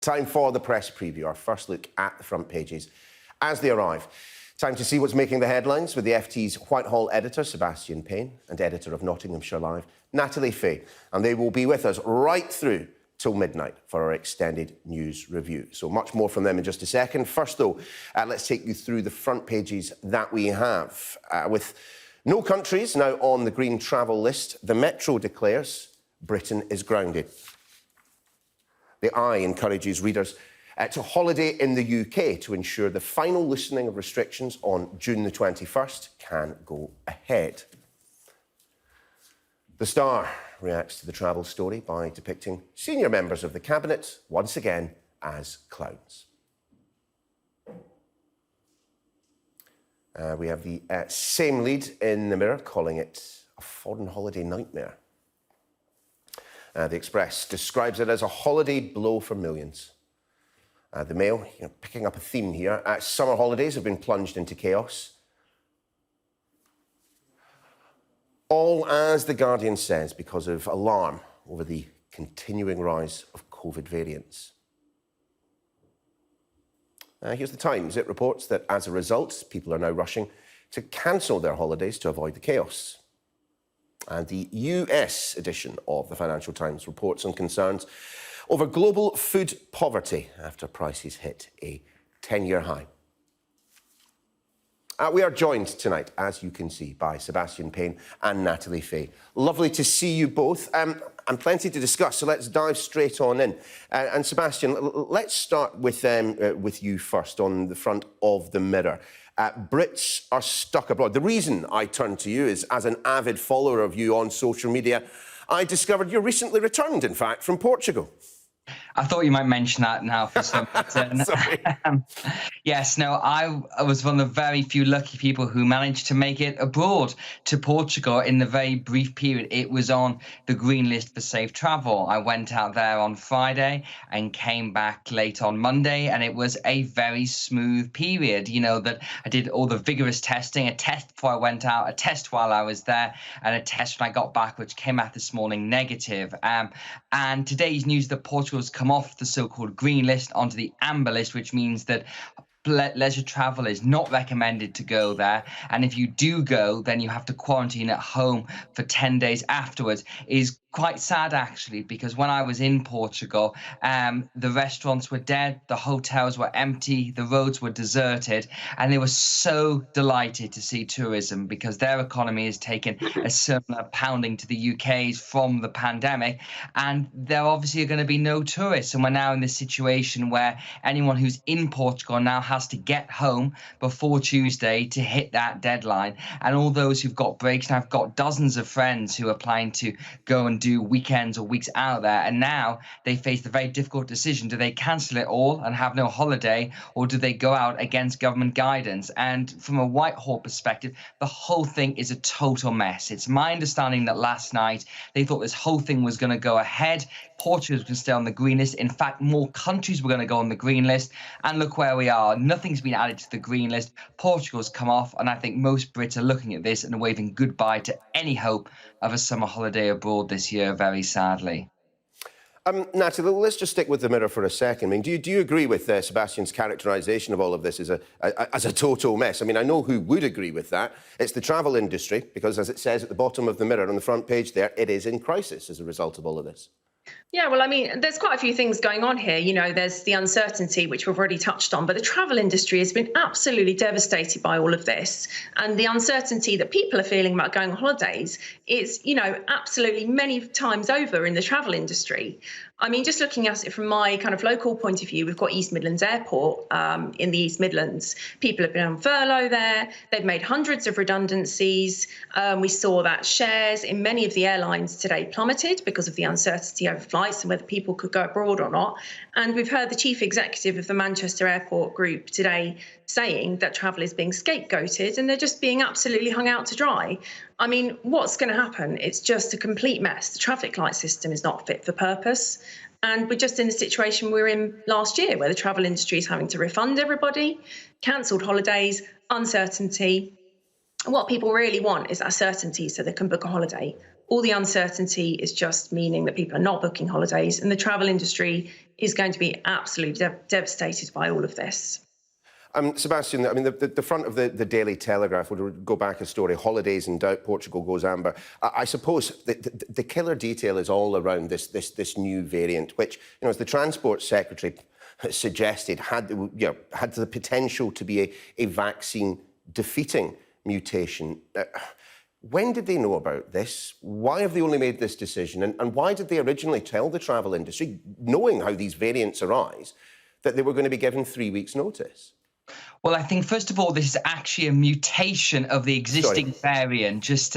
Time for the press preview, our first look at the front pages as they arrive. Time to see what's making the headlines with the FT's Whitehall editor, Sebastian Payne, and editor of Nottinghamshire Live, Natalie Fahy. And they will be with us right through till midnight for our extended news review. So much more from them in just a second. First, though, let's take you through the front pages that we have. With no countries now on the green travel list, the Metro declares Britain is grounded. The Eye encourages readers to holiday in the UK to ensure the final loosening of restrictions on June the 21st can go ahead. The Star reacts to the travel story by depicting senior members of the Cabinet once again as clowns. We have the same lead in the Mirror calling it a foreign holiday nightmare. The Express describes it as a holiday blow for millions. The Mail, picking up a theme here. Summer holidays have been plunged into chaos. All, as The Guardian says, because of alarm over the continuing rise of COVID variants. Here's the Times. It reports that as a result, people are now rushing to cancel their holidays to avoid the chaos. And the US edition of the Financial Times reports on concerns over global food poverty after prices hit a 10-year high. We are joined tonight, as you can see, by Sebastian Payne and Natalie Fahy. Lovely to see you both, and plenty to discuss, so let's dive straight on in. And Sebastian, let's start with you first on the front of the Mirror. Brits are stuck abroad. The reason I turn to you is, as an avid follower of you on social media, I discovered you recently returned, in fact, from Portugal. I thought you might mention that now for some reason. Yes, no, I was one of the very few lucky people who managed to make it abroad to Portugal in the very brief period it was on the green list for safe travel. I went out there on Friday and came back late on Monday, and it was a very smooth period. You know, that I did all the vigorous testing, a test before I went out, a test while I was there, and a test when I got back, which came out this morning negative. And today's news that Portugal's come off the so-called green list onto the amber list, which means that leisure travel is not recommended to go there, and if you do go, then you have to quarantine at home for 10 days afterwards, is quite sad, actually, because when I was in Portugal, the restaurants were dead, the hotels were empty, the roads were deserted, and they were so delighted to see tourism because their economy has taken a similar pounding to the UK's from the pandemic, and there obviously are going to be no tourists. And we're now in this situation where anyone who's in Portugal now has to get home before Tuesday to hit that deadline. And all those who've got breaks, and I've got dozens of friends who are planning to go and do weekends or weeks out there, and now they face the very difficult decision: do they cancel it all and have no holiday, or do they go out against government guidance? And from a Whitehall perspective, the whole thing is a total mess. It's my understanding that last night they thought this whole thing was going to go ahead. Portugal was going to stay on the green list. In fact, more countries were going to go on the green list, and look where we are. Nothing's been added to the green list. Portugal's come off, and I think most Brits are looking at this and waving goodbye to any hope of a summer holiday abroad this year, very sadly. Natalie, let's just stick with the Mirror for a second. I mean, do you agree with Sebastian's characterisation of all of this as a total mess? I mean, I know who would agree with that. It's the travel industry, because as it says at the bottom of the Mirror on the front page there, it is in crisis as a result of all of this. Yeah, well, I mean, there's quite a few things going on here. You know, there's the uncertainty, which we've already touched on, but the travel industry has been absolutely devastated by all of this. And the uncertainty that people are feeling about going on holidays is, you know, absolutely many times over in the travel industry. I mean, just looking at it from my kind of local point of view, we've got East Midlands Airport in the East Midlands. People have been on furlough there. They've made hundreds of redundancies. We saw that shares in many of the airlines today plummeted because of the uncertainty over flights and whether people could go abroad or not. And we've heard the chief executive of the Manchester Airport Group today saying that travel is being scapegoated and they're just being absolutely hung out to dry. I mean, what's going to happen? It's just a complete mess. The traffic light system is not fit for purpose. And we're just in the situation we were in last year, where the travel industry is having to refund everybody, cancelled holidays, uncertainty. And what people really want is that certainty so they can book a holiday. All the uncertainty is just meaning that people are not booking holidays, and the travel industry is going to be absolutely devastated by all of this. Sebastian, I mean, the front of the Daily Telegraph would go back a story, holidays in doubt, Portugal goes amber. I suppose the killer detail is all around this new variant, which, as the Transport Secretary suggested, had the potential to be a vaccine-defeating mutation. When did they know about this? Why have they only made this decision? And why did they originally tell the travel industry, knowing how these variants arise, that they were going to be given 3 weeks' notice? Well, I think, first of all, this is actually a mutation of the existing variant. It's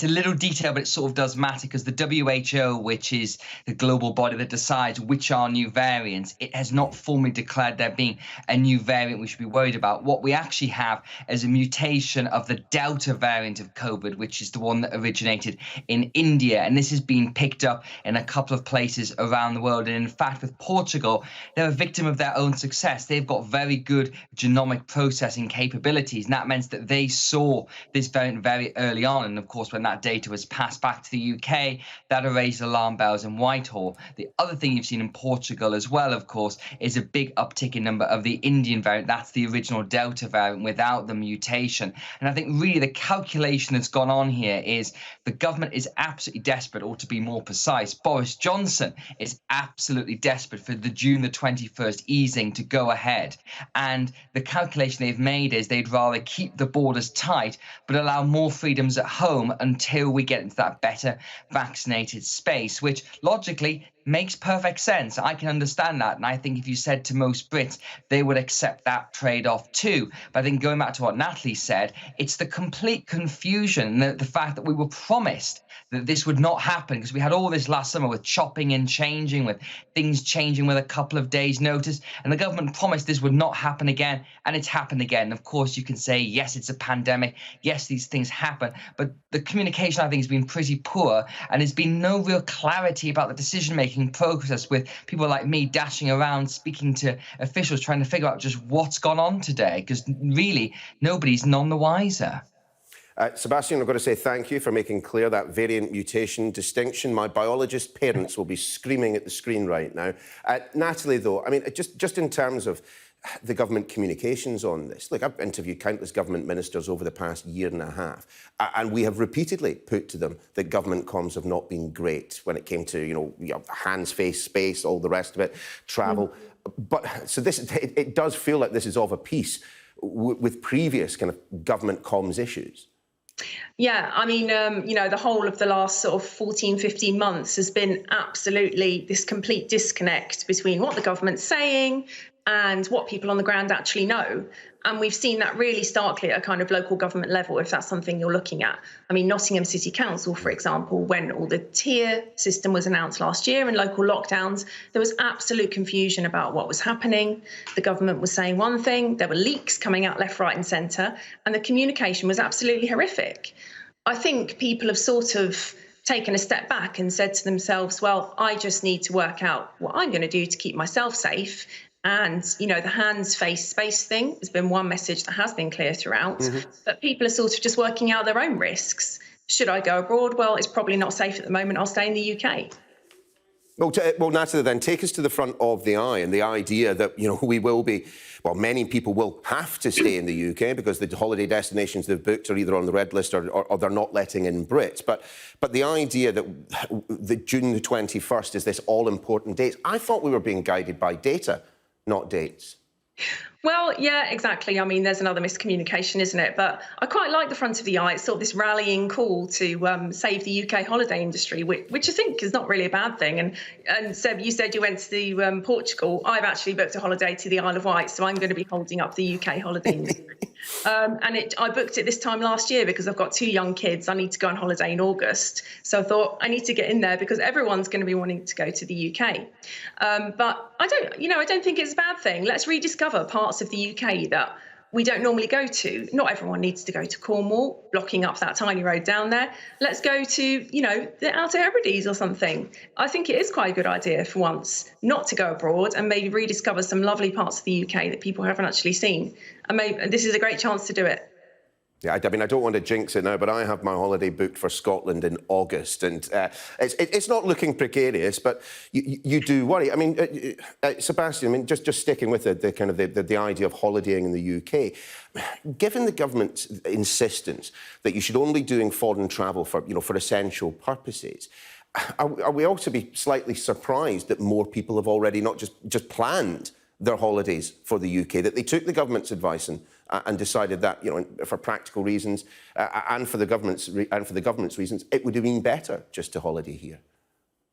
a little detail, but it sort of does matter, because the WHO, which is the global body that decides which are new variants, it has not formally declared there being a new variant we should be worried about. What we actually have is a mutation of the Delta variant of COVID, which is the one that originated in India. And this has been picked up in a couple of places around the world. And in fact, with Portugal, they're a victim of their own success. They've got very good genomic processing capabilities, and that meant that they saw this variant very early on. And of course, when that data was passed back to the UK, that raised alarm bells in Whitehall. The other thing you've seen in Portugal as well, of course, is a big uptick in number of the Indian variant. That's the original Delta variant without the mutation. And I think really the calculation that's gone on here is the government is absolutely desperate, or to be more precise, Boris Johnson is absolutely desperate for the June the 21st easing to go ahead. And the calculation they've made is they'd rather keep the borders tight but allow more freedoms at home until we get into that better vaccinated space, which logically makes perfect sense. I can understand that. And I think if you said to most Brits, they would accept that trade-off too. But I think going back to what Natalie said, it's the complete confusion, the fact that we were promised that this would not happen, because we had all this last summer with chopping and changing, with things changing with a couple of days' notice. And the government promised this would not happen again. And it's happened again. And of course, you can say, yes, it's a pandemic. Yes, these things happen. But the communication, I think, has been pretty poor. And there's been no real clarity about the decision-making process, with people like me dashing around speaking to officials trying to figure out just what's gone on today, because really nobody's none the wiser. Sebastian, I've got to say thank you for making clear that variant mutation distinction. My biologist parents will be screaming at the screen right now. Natalie, though, I mean, just in terms of the government communications on this. Look, I've interviewed countless government ministers over the past year and a half, and we have repeatedly put to them that government comms have not been great when it came to, hands, face, space, all the rest of it, travel. But so it does feel like this is of a piece with previous kind of government comms issues. Yeah, I mean, the whole of the last sort of 14, 15 months has been absolutely this complete disconnect between what the government's saying and what people on the ground actually know. And we've seen that really starkly at a kind of local government level, if that's something you're looking at. I mean, Nottingham City Council, for example, when all the tier system was announced last year and local lockdowns, there was absolute confusion about what was happening. The government was saying one thing, there were leaks coming out left, right and centre, and the communication was absolutely horrific. I think people have sort of taken a step back and said to themselves, well, I just need to work out what I'm going to do to keep myself safe. And, the hands, face, space thing has been one message that has been clear throughout. But people are sort of just working out their own risks. Should I go abroad? Well, it's probably not safe at the moment. I'll stay in the UK. Well, Natalie, then take us to the front of the eye, and the idea that, we will be, well, many people will have to stay in the UK because the holiday destinations they've booked are either on the red list or they're not letting in Brits. But the idea that the June the 21st is this all-important date, I thought we were being guided by data, not dates. Well, yeah, exactly. I mean, there's another miscommunication, isn't it? But I quite like the front of the eye. It's sort of this rallying call to save the UK holiday industry, which I think is not really a bad thing. And Seb, you said you went to Portugal. I've actually booked a holiday to the Isle of Wight, so I'm going to be holding up the UK holiday industry. I booked it this time last year because I've got 2 young kids. I need to go on holiday in August. So I thought I need to get in there because everyone's going to be wanting to go to the UK. But I don't think it's a bad thing. Let's rediscover parts of the UK that we don't normally go to. Not everyone needs to go to Cornwall, blocking up that tiny road down there. Let's go to, the Outer Hebrides or something. I think it is quite a good idea for once not to go abroad and maybe rediscover some lovely parts of the UK that people haven't actually seen. And maybe this is a great chance to do it. Yeah, I mean, I don't want to jinx it now, but I have my holiday booked for Scotland in August, and it's not looking precarious, but you do worry. I mean, Sebastian, I mean, just sticking with the kind of the idea of holidaying in the UK, given the government's insistence that you should only doing foreign travel for for essential purposes, are we also be slightly surprised that more people have already not just planned their holidays for the UK, that they took the government's advice and decided that, for practical reasons and for the government's reasons, it would have been better just to holiday here?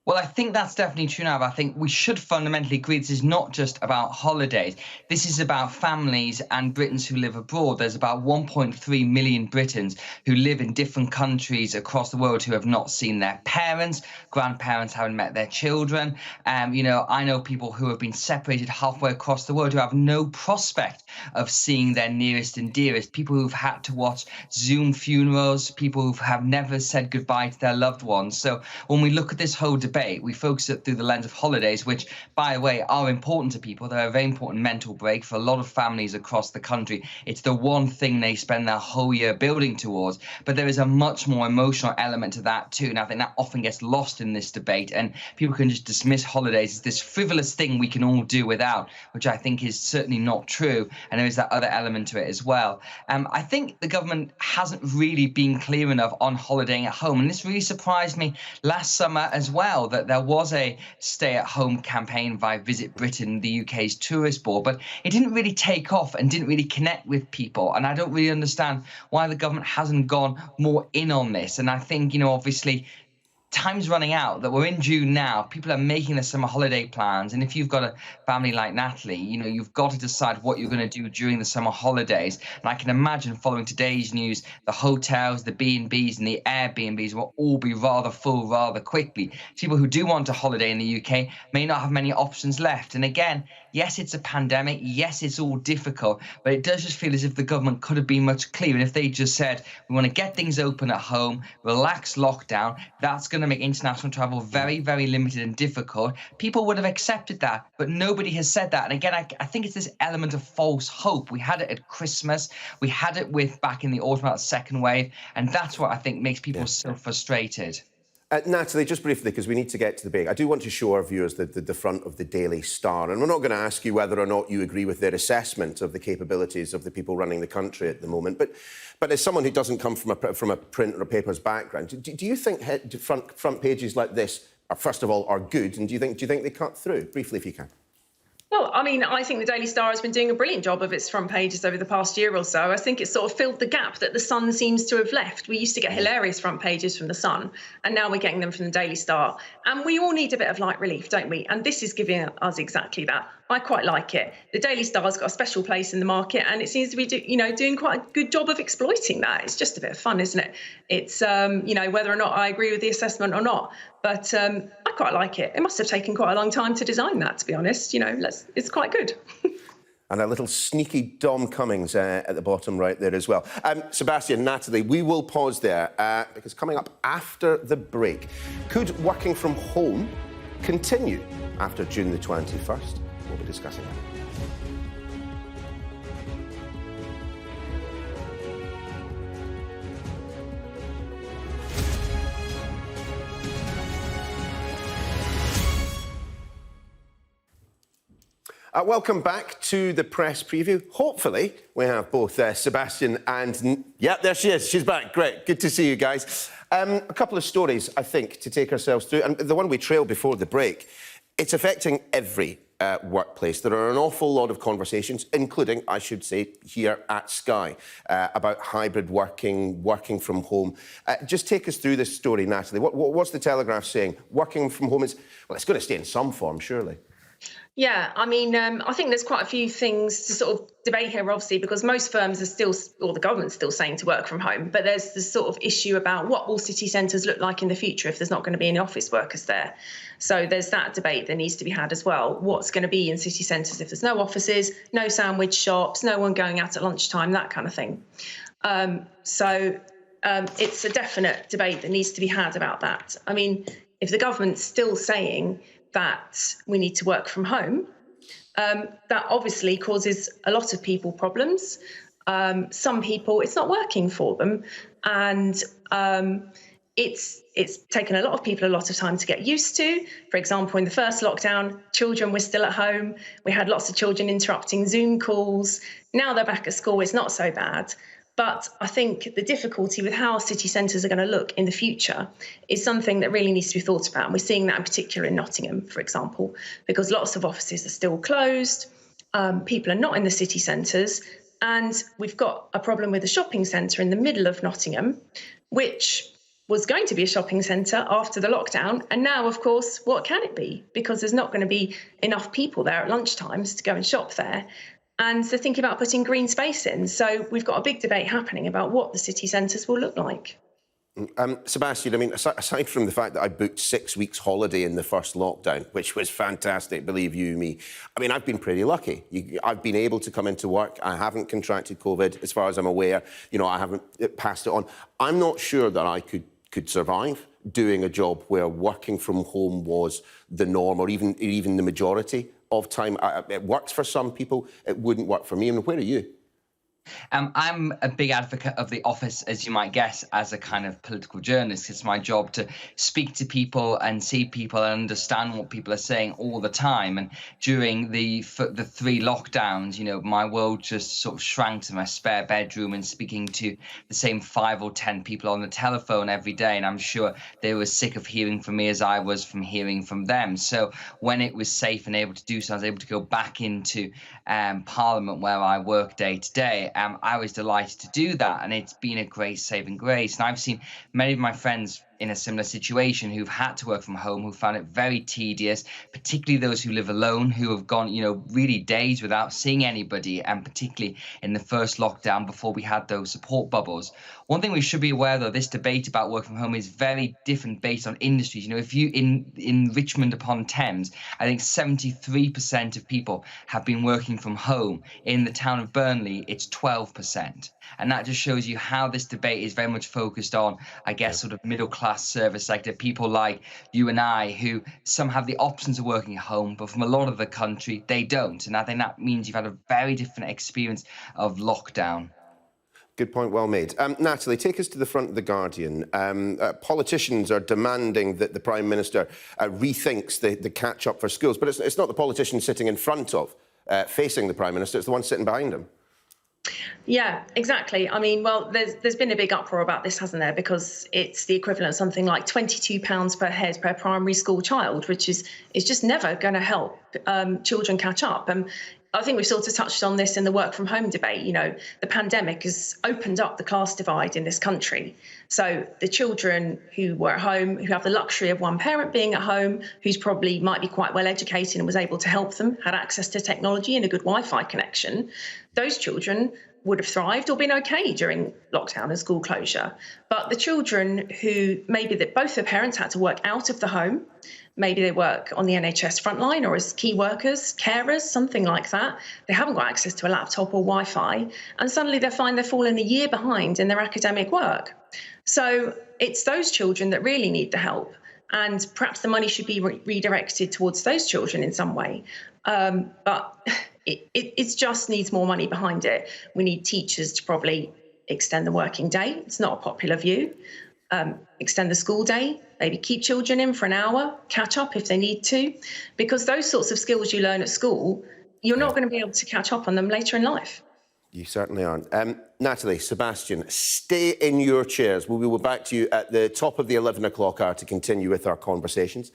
Well, I think that's definitely true now, but I think we should fundamentally agree this is not just about holidays. This is about families and Britons who live abroad. There's about 1.3 million Britons who live in different countries across the world who have not seen their parents, grandparents haven't met their children. I know people who have been separated halfway across the world who have no prospect of seeing their nearest and dearest, people who've had to watch Zoom funerals, people who have never said goodbye to their loved ones. So when we look at this whole debate, we focus it through the lens of holidays, which, by the way, are important to people. They're a very important mental break for a lot of families across the country. It's the one thing they spend their whole year building towards. But there is a much more emotional element to that too. And I think that often gets lost in this debate. And people can just dismiss holidays as this frivolous thing we can all do without, which I think is certainly not true. And there is that other element to it as well. I think the government hasn't really been clear enough on holidaying at home. And this really surprised me last summer as well, that there was a stay-at-home campaign via Visit Britain, the UK's tourist board, but it didn't really take off and didn't really connect with people. And I don't really understand why the government hasn't gone more in on this. And I think, obviously, time's running out, that we're in June now. People are making their summer holiday plans. And if you've got a family like Natalie, you've got to decide what you're going to do during the summer holidays. And I can imagine following today's news, the hotels, the B&Bs and the Airbnbs will all be rather full rather quickly. People who do want to holiday in the UK may not have many options left. And again, yes, it's a pandemic. Yes, it's all difficult, but it does just feel as if the government could have been much clearer. And if they just said, we want to get things open at home, relax lockdown, that's going to make international travel very, very limited and difficult, people would have accepted that. But nobody has said that. And again, I think it's this element of false hope. We had it at Christmas. We had it back in the autumn, that second wave. And that's what I think makes people so frustrated. Natalie, just briefly, because we need to get to the break, I do want to show our viewers the front of the Daily Star. And we're not going to ask you whether or not you agree with their assessment of the capabilities of the people running the country at the moment. But as someone who doesn't come from a print or a papers background, do you think front pages like this, first of all, are good? And do you think they cut through? Briefly, if you can. Well, I mean, I think the Daily Star has been doing a brilliant job of its front pages over the past year or so. I think it's sort of filled the gap that the Sun seems to have left. We used to get hilarious front pages from the Sun, and now we're getting them from the Daily Star. And we all need a bit of light relief, don't we? And this is giving us exactly that. I quite like it. The Daily Star's got a special place in the market, and it seems to be, doing quite a good job of exploiting that. It's just a bit of fun, isn't it? It's, whether or not I agree with the assessment or not. But I quite like it. It must have taken quite a long time to design that, to be honest. It's quite good. And a little sneaky Dom Cummings at the bottom right there as well. Sebastian, Natalie, we will pause there because coming up after the break, could working from home continue after June the 21st? We'll be discussing that. Welcome back to the press preview. Hopefully, we have both Sebastian and... Yeah, there she is. She's back. Great. Good to see you guys. A couple of stories, I think, to take ourselves through. And the one we trailed before the break, it's affecting every workplace. There are an awful lot of conversations, including, I should say, here at Sky, about hybrid working from home. Just take us through this story, Natalie. What's the Telegraph saying? Working from home is... Well, it's going to stay in some form, surely. Yeah, I mean, I think there's quite a few things to sort of debate here, obviously, because most firms are still, or the government's still saying to work from home. But there's this sort of issue about what will city centres look like in the future if there's not going to be any office workers there. So there's that debate that needs to be had as well. What's going to be in city centres if there's no offices, no sandwich shops, no one going out at lunchtime, that kind of thing. It's a definite debate that needs to be had about that. I mean, if the government's still saying that we need to work from home, that obviously causes a lot of people problems. Some people, it's not working for them. And it's taken a lot of people a lot of time to get used to. For example, in the first lockdown, children were still at home. We had lots of children interrupting Zoom calls. Now they're back at school. It's not so bad. But I think the difficulty with how city centres are going to look in the future is something that really needs to be thought about. And we're seeing that in particular in Nottingham, for example, because lots of offices are still closed. People are not in the city centres. And we've got a problem with a shopping centre in the middle of Nottingham, which was going to be a shopping centre after the lockdown. And now, of course, what can it be? Because there's not going to be enough people there at lunchtimes to go and shop there. And they're thinking about putting green space in. So we've got a big debate happening about what the city centres will look like. Sebastian, I mean, aside from the fact that I booked 6 weeks holiday in the first lockdown, which was fantastic, believe you me, I mean, I've been pretty lucky. I've been able to come into work. I haven't contracted COVID, as far as I'm aware. You know, I haven't passed it on. I'm not sure that I could survive doing a job where working from home was the norm, or even the majority of time. It works for some people. It wouldn't work for me. I mean, where are you? I'm a big advocate of the office, as you might guess, as a kind of political journalist. It's my job to speak to people and see people and understand what people are saying all the time. And during the 3 lockdowns, you know, my world just sort of shrank to my spare bedroom and speaking to the same 5 or 10 people on the telephone every day. And I'm sure they were sick of hearing from me as I was from hearing from them. So when it was safe and able to do so, I was able to go back into Parliament, where I work day to day. I was delighted to do that, and it's been a great saving grace. And I've seen many of my friends in a similar situation who've had to work from home, who found it very tedious, particularly those who live alone, who have gone, you know, really days without seeing anybody, and particularly in the first lockdown before we had those support bubbles. One thing we should be aware, though, this debate about work from home is very different based on industries. You know, if you in Richmond upon Thames, I think 73% of people have been working from home. In the town of Burnley, it's 12%. And that just shows you how this debate is very much focused on, I guess, sort of middle-class service sector, people like you and I, who some have the options of working at home, but from a lot of the country, they don't. And I think that means you've had a very different experience of lockdown. Good point, well made. Natalie, take us to the front of The Guardian. Politicians are demanding that the Prime Minister rethinks the catch-up for schools, but it's not the politician sitting in front of, facing the Prime Minister, it's the one sitting behind him. Yeah, exactly. I mean, well, there's been a big uproar about this, hasn't there? Because it's the equivalent of something like £22 per head per primary school child, which is just never going to help children catch up. And I think we've sort of touched on this in the work from home debate. You know, the pandemic has opened up the class divide in this country. So the children who were at home, who have the luxury of one parent being at home, who's probably might be quite well educated and was able to help them, had access to technology and a good Wi-Fi connection, those children would have thrived or been okay during lockdown and school closure. But the children who maybe that both their parents had to work out of the home, maybe they work on the NHS frontline or as key workers, carers, something like that. They haven't got access to a laptop or Wi-Fi, and suddenly they find they're falling a year behind in their academic work. So it's those children that really need the help, and perhaps the money should be redirected towards those children in some way. But it just needs more money behind it. We need teachers to probably extend the working day. It's not a popular view. Extend the school day, maybe keep children in for an hour, catch up if they need to, because those sorts of skills you learn at school, you're not going to be able to catch up on them later in life. You certainly aren't. Natalie, Sebastian, stay in your chairs. We will be back to you at the top of the 11 o'clock hour to continue with our conversations.